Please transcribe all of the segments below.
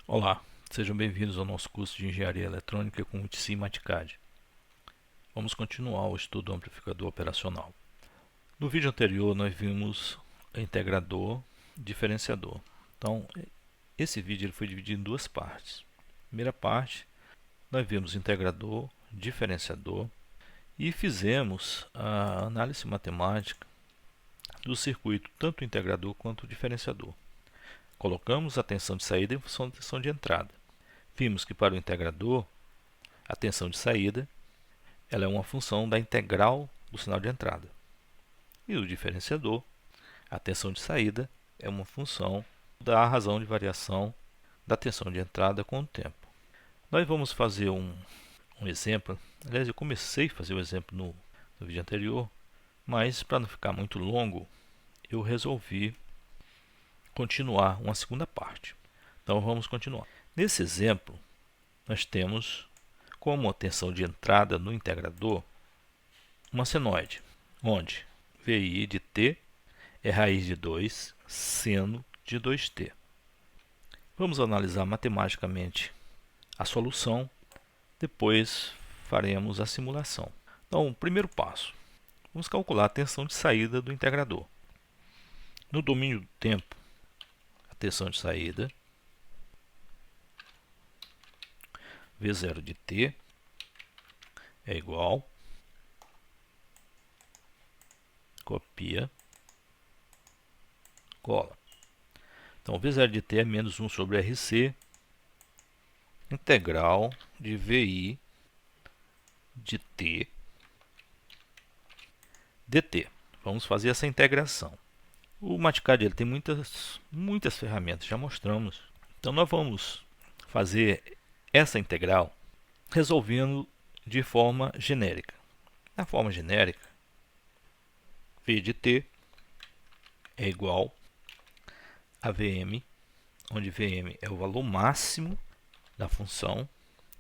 Olá, sejam bem-vindos ao nosso curso de Engenharia Eletrônica com UTC e Maticad. Vamos continuar o estudo do amplificador operacional. No vídeo anterior nós vimos integrador, diferenciador. Então, esse vídeo ele foi dividido em duas partes. Primeira parte, nós vimos integrador, diferenciador e fizemos a análise matemática do circuito, tanto o integrador quanto o diferenciador. Colocamos a tensão de saída em função da tensão de entrada. Vimos que para o integrador, a tensão de saída ela é uma função da integral do sinal de entrada. E o diferenciador, a tensão de saída, é uma função da razão de variação da tensão de entrada com o tempo. Nós vamos fazer um exemplo. Aliás, eu comecei a fazer o exemplo no vídeo anterior, mas para não ficar muito longo, eu resolvi continuar uma segunda parte. Então vamos continuar. Nesse exemplo, nós temos como a tensão de entrada no integrador uma senoide, onde VI de t é raiz de 2 seno de 2t. Vamos analisar matematicamente a solução, depois faremos a simulação. Então, primeiro passo, vamos calcular a tensão de saída do integrador. No domínio do tempo, a tensão de saída V0 de t é igual, copia, cola. Então, V0 de t é menos 1 sobre RC, integral de VI de t dt. Vamos fazer essa integração. O Maticad ele tem muitas ferramentas, já mostramos. Então, nós vamos fazer essa integral resolvendo de forma genérica. Na forma genérica, V de t é igual a Vm, onde Vm é o valor máximo da função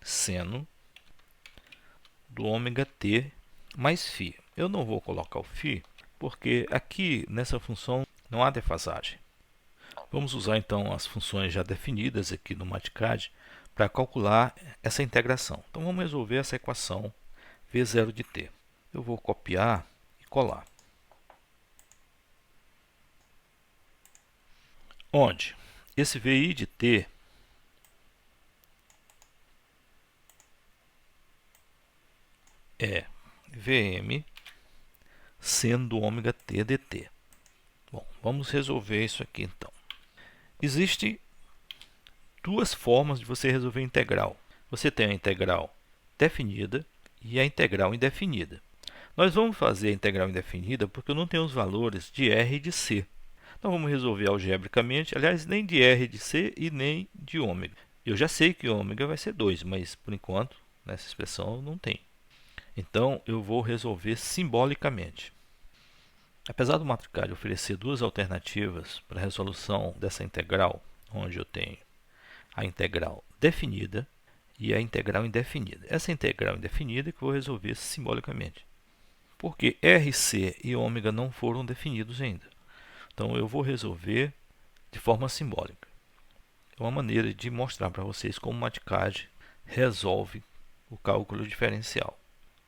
seno do ômega t mais φ. Eu não vou colocar o φ, porque aqui nessa função não há defasagem. Vamos usar então as funções já definidas aqui no Maticad para calcular essa integração. Então vamos resolver essa equação V0 de t. Eu vou copiar e colar. Onde esse VI de t é Vm seno do ômega t dt. Bom, vamos resolver isso aqui então. Existem duas formas de você resolver a integral. Você tem a integral definida e a integral indefinida. Nós vamos fazer a integral indefinida porque eu não tenho os valores de r e de c. Então vamos resolver algebricamente, aliás, nem de r de c e nem de ômega. Eu já sei que ômega vai ser 2, mas por enquanto nessa expressão não tem. Então eu vou resolver simbolicamente. Apesar do Maticad oferecer duas alternativas para a resolução dessa integral, onde eu tenho a integral definida e a integral indefinida. Essa integral indefinida é que eu vou resolver simbolicamente, porque RC e ômega não foram definidos ainda. Então eu vou resolver de forma simbólica. É uma maneira de mostrar para vocês como o Maticad resolve o cálculo diferencial.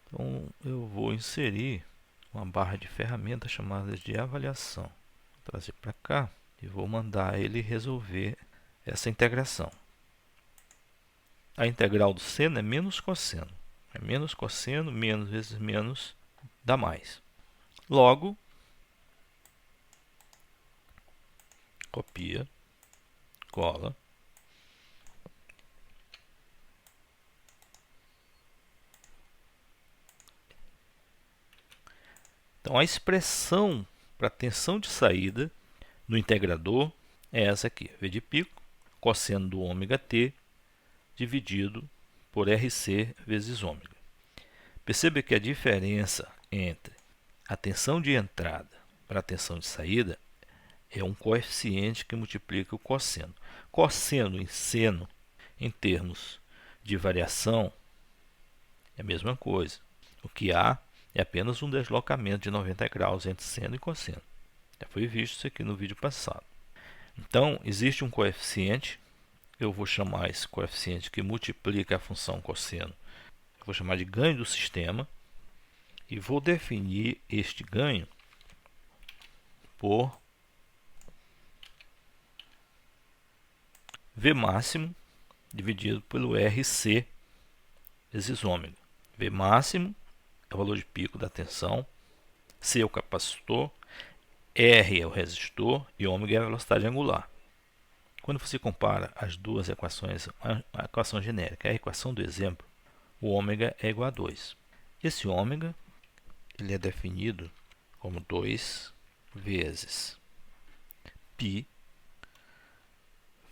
Então eu vou inserir uma barra de ferramentas chamada de avaliação. Vou trazer para cá e vou mandar ele resolver essa integração. A integral do seno é menos cosseno. É menos cosseno, menos vezes menos dá mais. Logo, copia, cola. Então, a expressão para a tensão de saída no integrador é essa aqui. V de pico, cosseno do ômega t, dividido por RC vezes ômega. Perceba que a diferença entre a tensão de entrada para a tensão de saída é um coeficiente que multiplica o cosseno. Cosseno em seno, em termos de variação, é a mesma coisa. O que há é apenas um deslocamento de 90 graus entre seno e cosseno. Já foi visto isso aqui no vídeo passado. Então, existe um coeficiente eu vou chamar esse coeficiente que multiplica a função cosseno, eu vou chamar de ganho do sistema, e vou definir este ganho por V máximo dividido pelo RC vezes ômega. V máximo é o valor de pico da tensão, C é o capacitor, R é o resistor e ômega é a velocidade angular. Quando você compara as duas equações, a equação genérica e a equação do exemplo, o ômega é igual a 2. Esse ômega ele é definido como 2 vezes π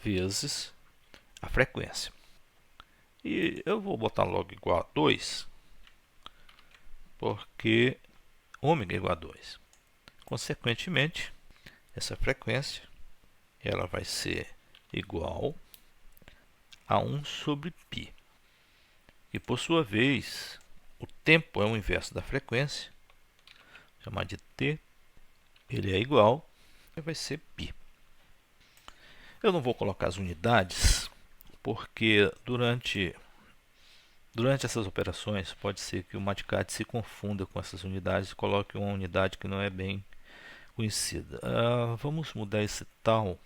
vezes a frequência. E eu vou botar logo igual a 2, porque ômega é igual a 2. Consequentemente, essa frequência ela vai ser igual a 1 sobre π. E por sua vez, o tempo é o inverso da frequência, chamar de t, ele é igual, vai ser π. Eu não vou colocar as unidades, porque durante essas operações pode ser que o Mathcad se confunda com essas unidades e coloque uma unidade que não é bem conhecida. Vamos mudar esse tal,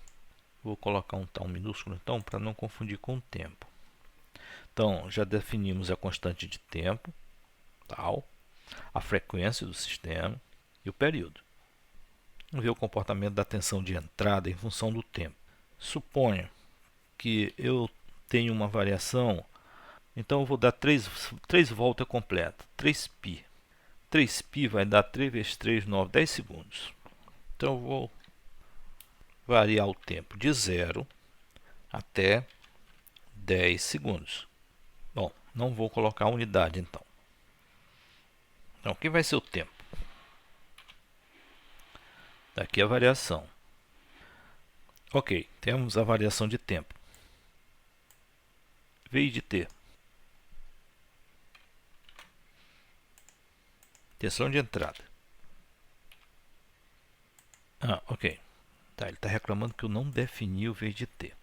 vou colocar um tal minúsculo então, para não confundir com o tempo. Então, já definimos a constante de tempo, tal, a frequência do sistema e o período. Vamos ver o comportamento da tensão de entrada em função do tempo. Suponho que eu tenho uma variação, então eu vou dar 3 voltas completas, 3π. 3π vai dar 3 vezes 3, 9, 10 segundos. Então eu vou variar o tempo de 0 até 10 segundos. Bom, não vou colocar a unidade então. Então, o que vai ser o tempo? Daqui a variação. Ok, temos a variação de tempo. V de T. Tensão de entrada. Ok. Tá, ele está reclamando que eu não defini o V de T.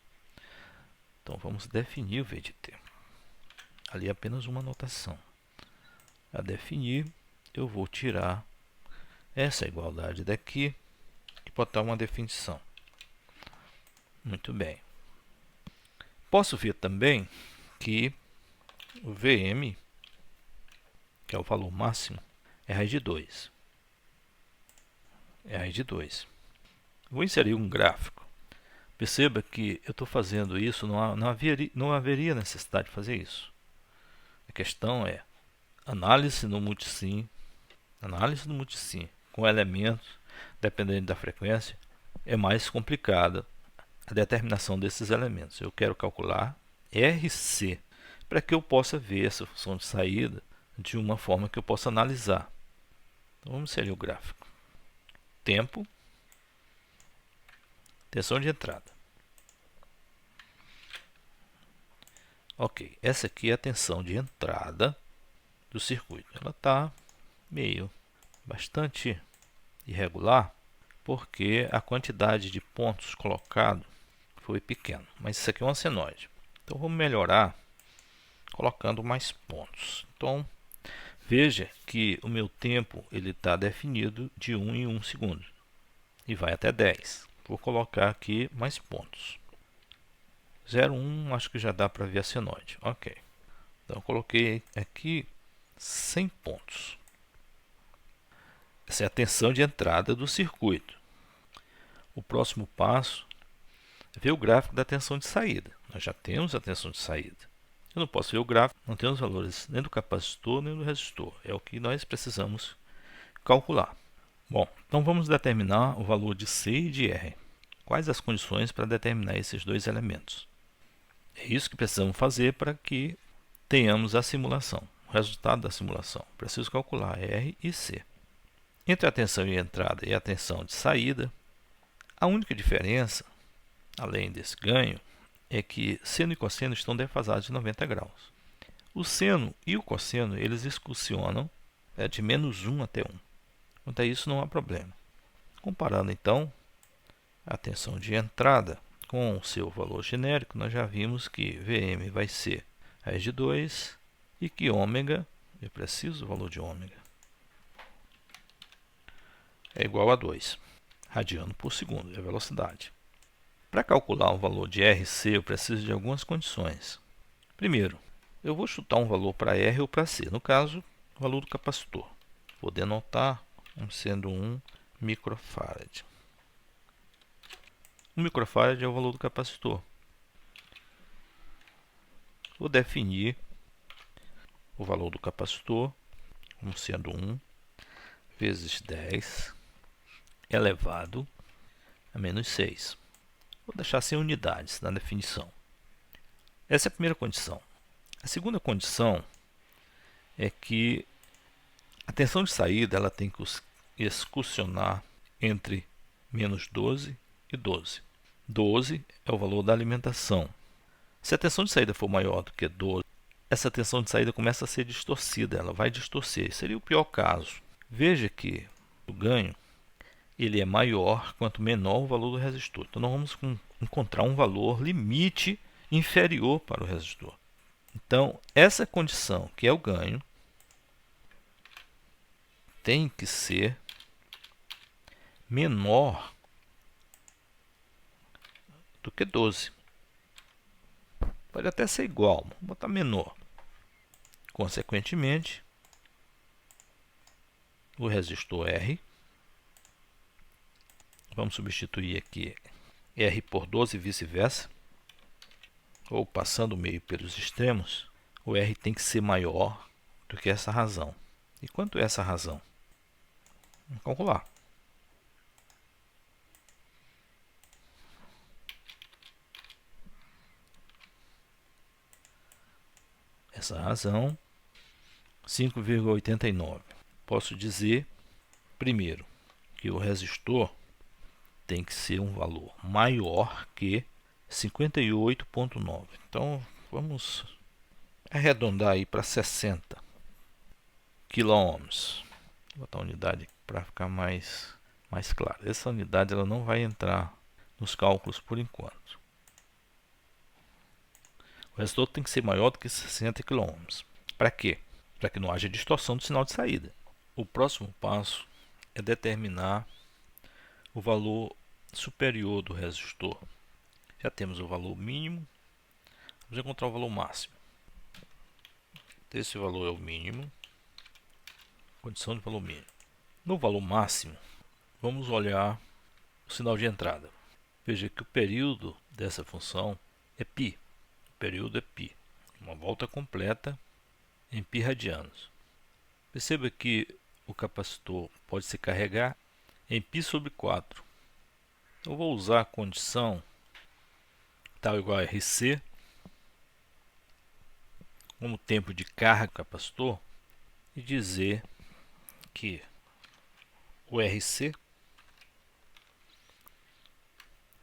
Então, vamos definir o V de T. Ali é apenas uma anotação. A definir, eu vou tirar essa igualdade daqui e botar uma definição. Muito bem. Posso ver também que o Vm, que é o valor máximo, é raiz de 2. É raiz de 2. Vou inserir um gráfico. Perceba que eu estou fazendo isso, não haveria necessidade de fazer isso. A questão é análise no multisim com elementos, dependendo da frequência, é mais complicada a determinação desses elementos. Eu quero calcular RC para que eu possa ver essa função de saída de uma forma que eu possa analisar. Então, vamos inserir o gráfico. Tempo, tensão de entrada. Ok, essa aqui é a tensão de entrada do circuito. Ela está bastante irregular, porque a quantidade de pontos colocados foi pequena. Mas isso aqui é uma senoide. Então, vamos melhorar colocando mais pontos. Então, veja que o meu tempo está definido de 1 em 1 segundo. E vai até 10. Vou colocar aqui mais pontos. 0,1 acho que já dá para ver a senoide. Ok. Então, eu coloquei aqui 100 pontos. Essa é a tensão de entrada do circuito. O próximo passo é ver o gráfico da tensão de saída. Nós já temos a tensão de saída. Eu não posso ver o gráfico, não temos valores nem do capacitor nem do resistor. É o que nós precisamos calcular. Bom, então vamos determinar o valor de C e de R. Quais as condições para determinar esses dois elementos? É isso que precisamos fazer para que tenhamos a simulação, o resultado da simulação. Preciso calcular R e C. Entre a tensão de entrada e a tensão de saída, a única diferença, além desse ganho, é que seno e cosseno estão defasados de 90 graus. O seno e o cosseno, eles excursionam de menos 1 até 1. Quanto a isso, não há problema. Comparando, então, a tensão de entrada Com o seu valor genérico, nós já vimos que Vm vai ser raiz de 2 e que ômega, eu preciso do valor de ômega, é igual a 2 radiano por segundo, é a velocidade. Para calcular o valor de RC, eu preciso de algumas condições. Primeiro, eu vou chutar um valor para R ou para C, no caso, o valor do capacitor. Vou denotar como sendo 1 microfarad. 1 microfarad é o valor do capacitor. Vou definir o valor do capacitor como sendo 1 vezes 10 elevado a menos 6. Vou deixar sem unidades na definição. Essa é a primeira condição. A segunda condição é que a tensão de saída ela tem que excursionar entre menos 12 e 12. 12 é o valor da alimentação. Se a tensão de saída for maior do que 12, essa tensão de saída começa a ser distorcida, ela vai distorcer. Seria o pior caso. Veja que o ganho ele é maior quanto menor o valor do resistor. Então nós vamos encontrar um valor limite inferior para o resistor. Então essa condição, que é o ganho, tem que ser menor do que 12. Pode até ser igual, vou botar menor. Consequentemente, o resistor R, vamos substituir aqui R por 12 e vice-versa, ou passando o meio pelos extremos, o R tem que ser maior do que essa razão. E quanto é essa razão? Vamos calcular. Essa razão, 5,89. Posso dizer, primeiro, que o resistor tem que ser um valor maior que 58,9. Então, vamos arredondar aí para 60 quiloohms. Vou botar a unidade para ficar mais claro. Essa unidade ela não vai entrar nos cálculos por enquanto. O resistor tem que ser maior do que 60 quiloohms. Para quê? Para que não haja distorção do sinal de saída. O próximo passo é determinar o valor superior do resistor. Já temos o valor mínimo, vamos encontrar o valor máximo. Esse valor é o mínimo, condição de valor mínimo. No valor máximo, vamos olhar o sinal de entrada. Veja que o período dessa função é π. O período é π. Uma volta completa em π radianos. Perceba que o capacitor pode se carregar em π sobre 4. Eu vou usar a condição tal igual a RC como tempo de carga do capacitor e dizer que o RC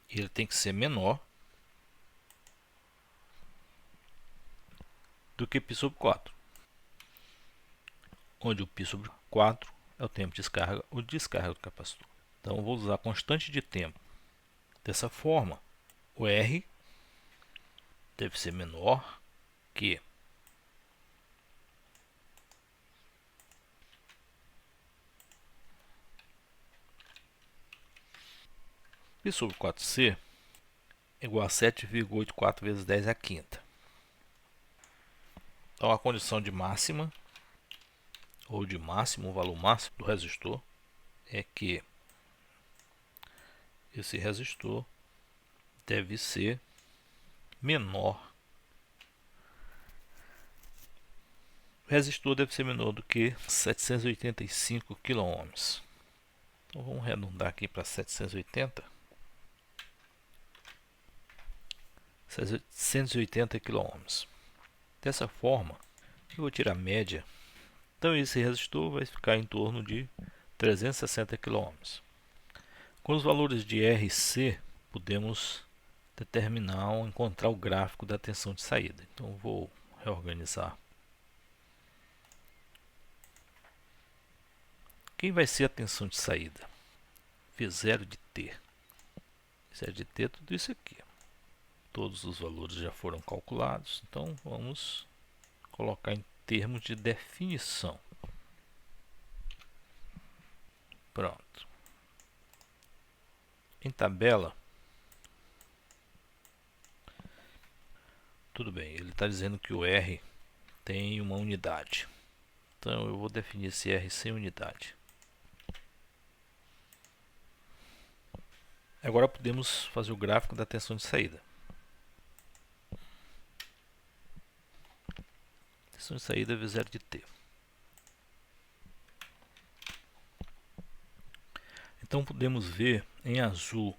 ele tem que ser menor do que π sobre 4, onde o π sobre 4 é o tempo de descarga ou descarga do capacitor. Então eu vou usar a constante de tempo. Dessa forma, o R deve ser menor que π sobre 4c é igual a 7,84 vezes 10 à quinta. Então a condição de máxima, ou de máximo, o valor máximo do resistor, é que esse resistor deve ser menor. O resistor deve ser menor do que 785 quiloohms. Então vamos arredondar aqui para 780. 780 quiloohms. Dessa forma, eu vou tirar a média. Então esse resistor vai ficar em torno de 360 quiloohms. Com os valores de RC, podemos determinar ou encontrar o gráfico da tensão de saída. Então vou reorganizar. Quem vai ser a tensão de saída? V0 de T. V0 de T é tudo isso aqui. Todos os valores já foram calculados, então vamos colocar em termos de definição. Pronto. Em tabela, tudo bem, ele está dizendo que o R tem uma unidade. Então eu vou definir esse R sem unidade. Agora podemos fazer o gráfico da tensão de saída. Tensão de saída vezes zero de T. Então podemos ver em azul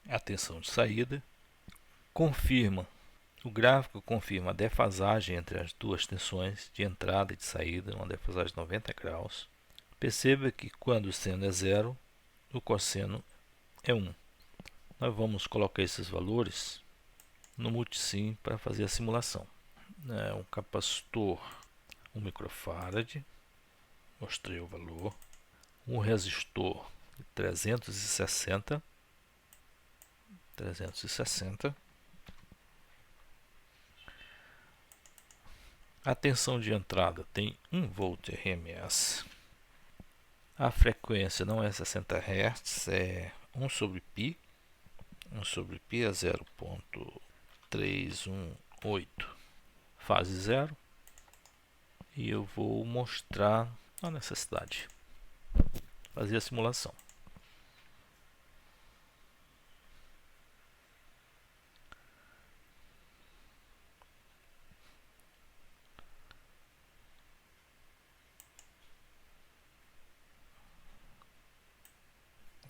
a tensão de saída. O gráfico confirma a defasagem entre as duas tensões de entrada e de saída, uma defasagem de 90 graus. Perceba que quando o seno é zero, o cosseno é 1. Nós vamos colocar esses valores no multisim para fazer a simulação. Um capacitor 1 microfarad, mostrei o valor. Um resistor de 360. A tensão de entrada tem 1 volt RMS. A frequência não é 60 Hz, é 1 sobre π. 1 sobre π é 0.318. Fase 0. E eu vou mostrar a necessidade. Fazer a simulação.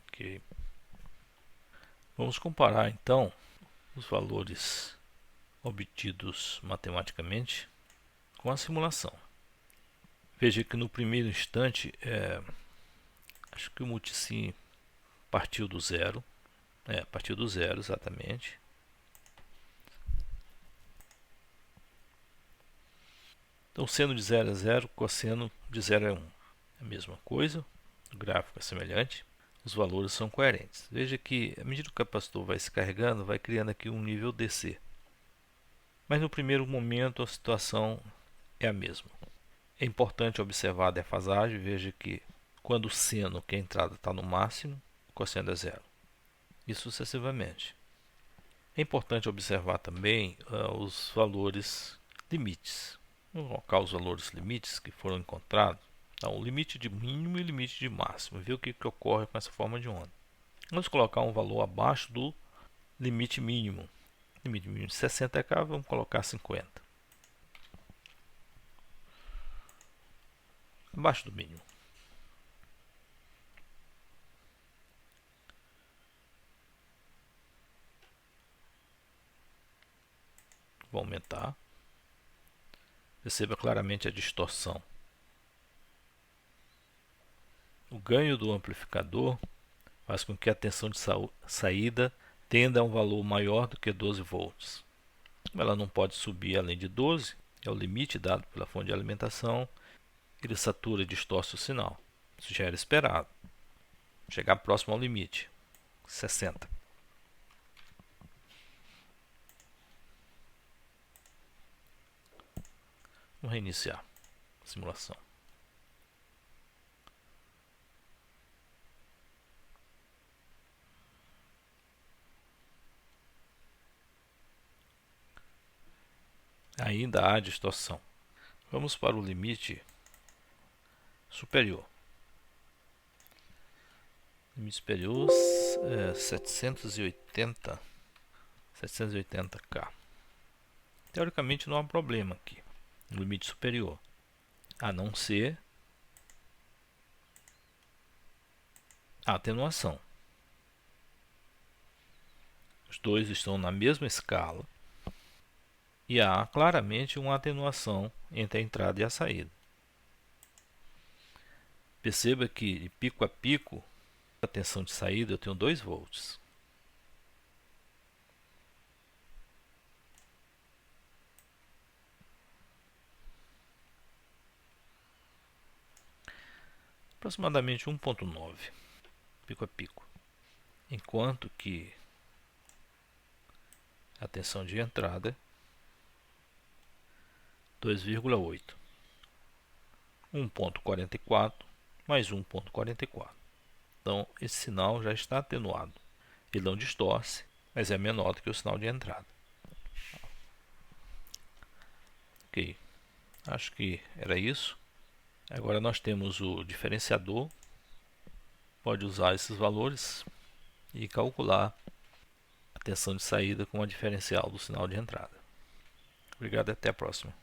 Ok. Vamos comparar então os valores obtidos matematicamente com a simulação. Veja que no primeiro instante, acho que o multisim partiu do zero. Partiu do zero, exatamente. Então, seno de 0 é 0, cosseno de 0 é 1. É a mesma coisa, o gráfico é semelhante, os valores são coerentes. Veja que, à medida que o capacitor vai se carregando, vai criando aqui um nível DC. Mas no primeiro momento a situação é a mesma. É importante observar a defasagem. Veja que quando o seno, que é a entrada, está no máximo, o cosseno é 0. E sucessivamente. É importante observar também os valores limites. Vamos colocar os valores limites que foram encontrados. Então, o limite de mínimo e o limite de máximo. Ver o que ocorre com essa forma de onda. Vamos colocar um valor abaixo do limite mínimo. Limite mínimo de 60 K, vamos colocar 50. Abaixo do mínimo. Vou aumentar. Perceba claramente a distorção. O ganho do amplificador faz com que a tensão de saída tenda a um valor maior do que 12 volts. Ela não pode subir além de 12, é o limite dado pela fonte de alimentação. Ele satura e distorce o sinal. Isso já era esperado. Chegar próximo ao limite, 60. Vamos reiniciar a simulação. Ainda há distorção. Vamos para o limite superior. Limite superior 780 K. Teoricamente não há problema aqui no limite superior, a não ser a atenuação. Os dois estão na mesma escala e há claramente uma atenuação entre a entrada e a saída. Perceba que de pico a pico, a tensão de saída eu tenho 2 volts. Aproximadamente 1.9 pico a pico. Enquanto que A tensão de entrada 2,8. 1,44 mais 1,44. Então esse sinal já está atenuado. Ele não distorce, mas é menor do que o sinal de entrada. Ok, acho que era isso. Agora nós temos o diferenciador. Pode usar esses valores e calcular a tensão de saída com a diferencial do sinal de entrada. Obrigado e até a próxima.